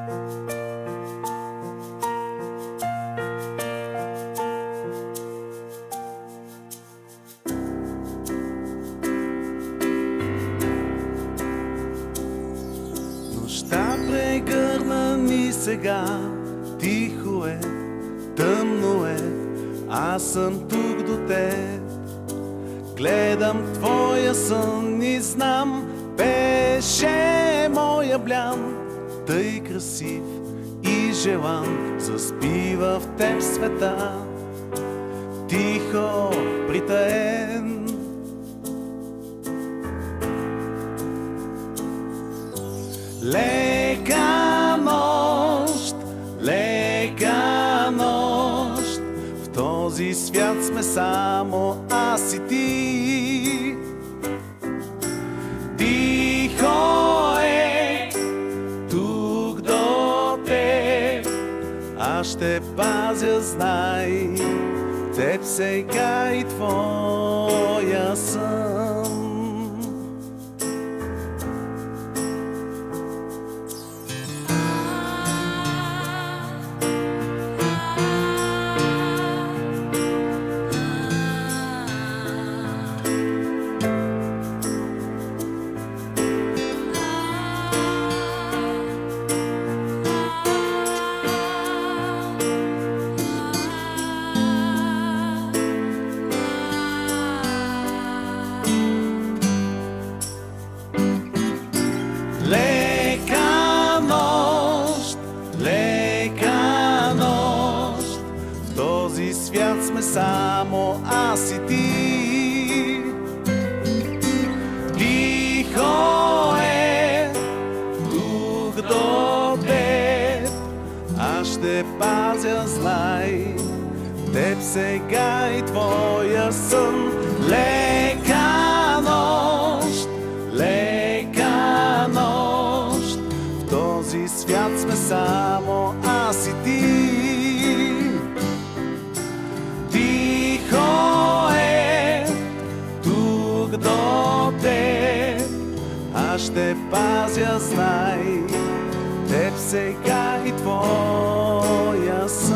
Нощта прегърна ни сега, тихо е, тъмно е, аз съм тук до теб. Гледам твоя сън и знам, беше моя блян, тъй красив и желан, заспива в теб света, тихо, притаен. Лека нощ, в този свят сме само аз и ти. Тихо е тук до теб, аз ще пазя, знай, теб сега и твоя сън. Лека нощ, в този свят сме само аз и ти. Тихо е тук до теб, аз ще пазя, знай, теб сега и твоя сън. Лека нощ, в този свят сме само аз и ти. Тихо е тук до теб, аз ще пазя, знай, теб сега и твоя сън.